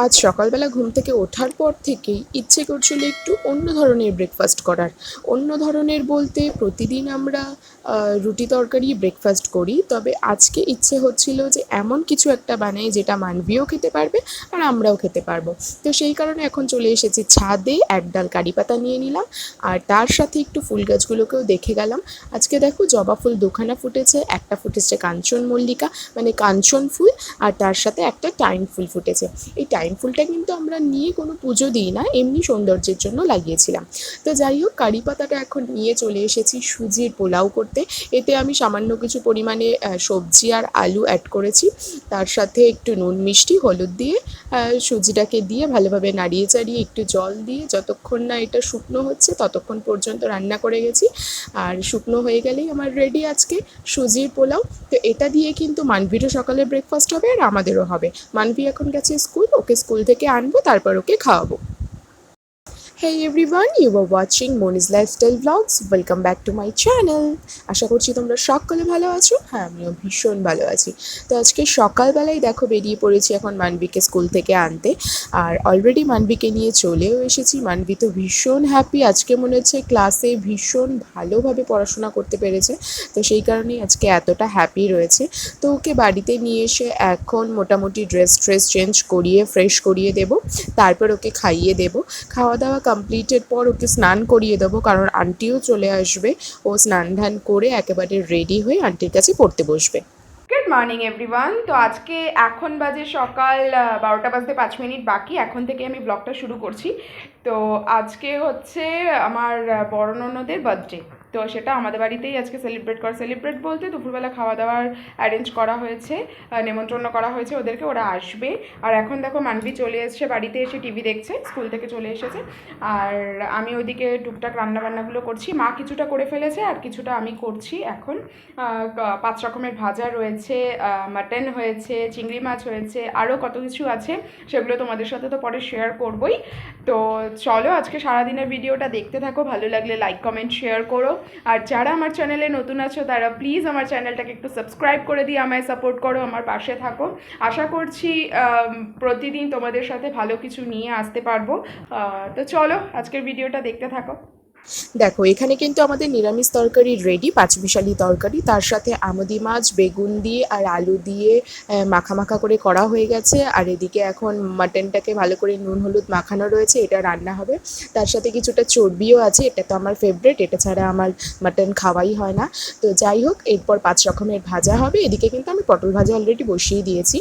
আজ সকালবেলা ঘুম থেকে ওঠার পর থেকেই ইচ্ছে করছিল একটু অন্য ধরনের ব্রেকফাস্ট করার। অন্য ধরনের বলতে প্রতিদিন আমরা রুটি তরকারি ব্রেকফাস্ট করি, তবে আজকে ইচ্ছে হচ্ছিল যে এমন কিছু একটা বানাই যেটা মানবিও খেতে পারবে আর আমরাও খেতে পারবো। তো সেই কারণে এখন চলে এসেছি ছাদে, এক ডাল কারি পাতা নিয়ে নিলাম আর তার সাথে একটু ফুল গাছগুলোকেও দেখে গেলাম। আজকে দেখো জবা ফুল দুখানা ফুটেছে, একটা ফুটেছে কাঞ্চন মল্লিকা মানে কাঞ্চন ফুল, আর তার সাথে একটা টাইম ফুল ফুটেছে। এই টাইম ফুলটা কিন্তু আমরা নিয়ে কোনো পুজো দিই না, এমনি সৌন্দর্যের জন্য লাগিয়েছিলাম। তো যাই হোক, কারি পাতাটা এখন নিয়ে চলে এসেছি সুজির পোলাও করতে। এতে আমি সামান্য কিছু পরিমাণে সবজি আর আলু অ্যাড করেছি, তার সাথে একটু নুন মিষ্টি হলুদ দিয়ে সুজিটাকে দিয়ে ভালোভাবে নাড়িয়ে চাড়িয়ে একটু জল দিয়ে যতক্ষণ না এটা শুকনো হচ্ছে ততক্ষণ পর্যন্ত রান্না করে গেছি। আর শুকনো হয়ে গেলেই আমার রেডি আজকে সুজির পোলাও। তো এটা দিয়ে কিন্তু মানভিরও সকালে ব্রেকফাস্ট হবে আর আমাদেরও হবে। মানভি এখন গেছে স্কুল, ওকে স্কুল থেকে আনবো, তারপর ওকে খাওয়াবো। Hey everyone, you are watching Moni's Lifestyle Vlogs. Welcome back to my channel. আশা করছি তোমরা সকলে ভালো আছো। হ্যাঁ, আমিও ভীষণ ভালো আছি। তো আজকে সকালবেলায় দেখো বেরিয়ে পড়েছি এখন মানবিকে স্কুল থেকে আনতে, আর অলরেডি মানবিকে নিয়ে চলেও এসেছি। মানবি তো ভীষণ হ্যাপি, আজকে মনে হচ্ছে ক্লাসে ভীষণ ভালোভাবে পড়াশোনা করতে পেরেছে, তো সেই কারণেই আজকে এতটা হ্যাপি রয়েছে। তো ওকে বাড়িতে নিয়ে এসে এখন মোটামুটি ড্রেস চেঞ্জ করিয়ে ফ্রেশ করিয়ে দেবো, তারপর ওকে খাইয়ে দেবো। খাওয়া দাওয়া কমপ্লিটের পর ওকে স্নান করিয়ে দেবো, কারণ আন্টিও চলে আসবে। ও স্নান ধান করে একেবারে রেডি হয়ে আন্টির কাছে পড়তে বসবে। Good morning everyone. তো আজকে এখন বাজে সকাল 12টা বাজতে 5 মিনিট বাকি, এখন থেকে আমি ব্লগটা শুরু করছি। তো আজকে হচ্ছে আমার বড় ননদের বার্থডে, তো সেটা আমাদের বাড়িতেই আজকে সেলিব্রেট বলতে দুপুরবেলা খাওয়া দাওয়ার অ্যারেঞ্জ করা হয়েছে, নেমন্ত্রণ করা হয়েছে ওদেরকে, ওরা আসবে। আর এখন দেখো মানভি চলে এসেছে, বাড়িতে এসে টিভি দেখছে, স্কুল থেকে চলে এসেছে। আর আমি ওইদিকে টুকটাক রান্নাবান্নাগুলো করছি, মা কিছুটা করে ফেলেছে আর কিছুটা আমি করছি এখন। 5 রকমের ভাজা রয়েছে, মাটন হয়েছে, চিংড়ি মাছ হয়েছে, আরও কত কিছু আছে, সেগুলো তোমাদের সাথে তো পরে শেয়ার করবই। তো চলো আজকে সারাদিনের ভিডিওটা দেখতে থাকো, ভালো লাগলে লাইক কমেন্ট শেয়ার করো। আর যারা আমার চ্যানেলে নতুন আছো তারা প্লিজ আমার চ্যানেলটাকে একটু সাবস্ক্রাইব করে দিয়ে আমায় সাপোর্ট করো, আমার পাশে থাকো। আশা করছি প্রতিদিন তোমাদের সাথে ভালো কিছু নিয়ে আসতে পারবো। তো চলো আজকের ভিডিওটা দেখতে থাকো। দেখো এখানে কিন্তু আমাদের নিরামিষ তরকারি রেডি, পাঁচমিশালি তরকারি, তার সাথে আমুদি মাছ বেগুন দিয়ে আর আলু দিয়ে মাখা মাখা করে করা হয়ে গেছে। আর এদিকে এখন মাটনটাকে ভালো করে নুন হলুদ মাখানো রয়েছে, এটা রান্না হবে। তার সাথে কিছুটা চর্বিও আছে, এটা তো আমার ফেভারিট, এটা ছাড়া আমার মাটন খাওয়াই হয় না। তো যাই হোক, এরপর 5 রকমের ভাজা হবে। এদিকে কিন্তু আমি পটল ভাজা অলরেডি বসিয়ে দিয়েছি,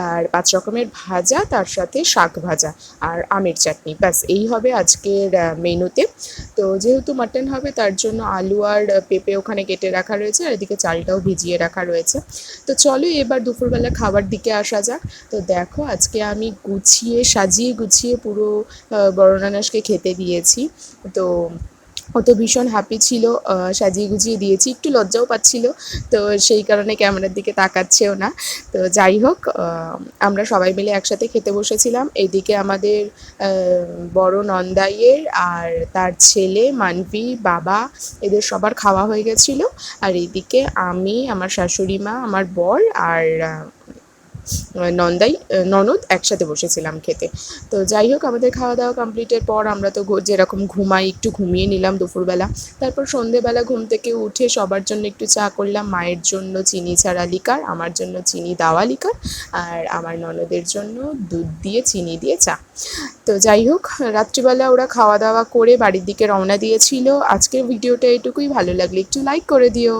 আর 5 রকমের ভাজা, তার সাথে শাক ভাজা আর আমের চাটনি, ব্যাস এই হবে আজকের মেনুতে। তো যেহেতু মাটন হবে তার জন্য আলু আর পেঁপে ওখানে কেটে রাখা রয়েছে, আর এদিকে চালটাও ভিজিয়ে রাখা রয়েছে। তো চলো এবার দুপুরবেলা খাবার দিকে আসা যাক। তো দেখো আজকে আমি সাজিয়ে গুছিয়ে পুরো বড় নানাসকে খেতে দিয়েছি। তো ও তো ভীষণ হ্যাপি ছিল, সাজিয়ে গুজিয়ে দিয়েছি, একটু লজ্জাও পাচ্ছিল, তো সেই কারণে ক্যামেরার দিকে তাকাচ্ছেও না। তো যাই হোক, আমরা সবাই মিলে একসাথে খেতে বসেছিলাম। এইদিকে আমাদের বড় নন্দাইয়ের আর তার ছেলে মানভি, বাবা, এদের সবার খাওয়া হয়ে গেছিলো। আর এইদিকে আমি, আমার শাশুড়ি মা, আমার বর আর ননদ একসাথে বসেছিলাম খেতে। তো যাই হোক, আমাদের খাওয়া দাওয়া কমপ্লিটের পর আমরা তো যেরকম ঘুমাই একটু ঘুমিয়ে নিলাম দুপুরবেলা। তারপর সন্ধেবেলা ঘুম থেকে উঠে সবার জন্য একটু চা করলাম, মায়ের জন্য চিনি ছাড়া লিকার, আমার জন্য চিনি দেওয়া লিকার, আর আমার ননদের জন্য দুধ দিয়ে চিনি দিয়ে চা। তো যাই হোক, রাত্রিবেলা ওরা খাওয়া দাওয়া করে বাড়ির দিকে রওনা দিয়েছিল। আজকের ভিডিওটা এটুকুই, ভালো লাগলে একটু লাইক করে দিও।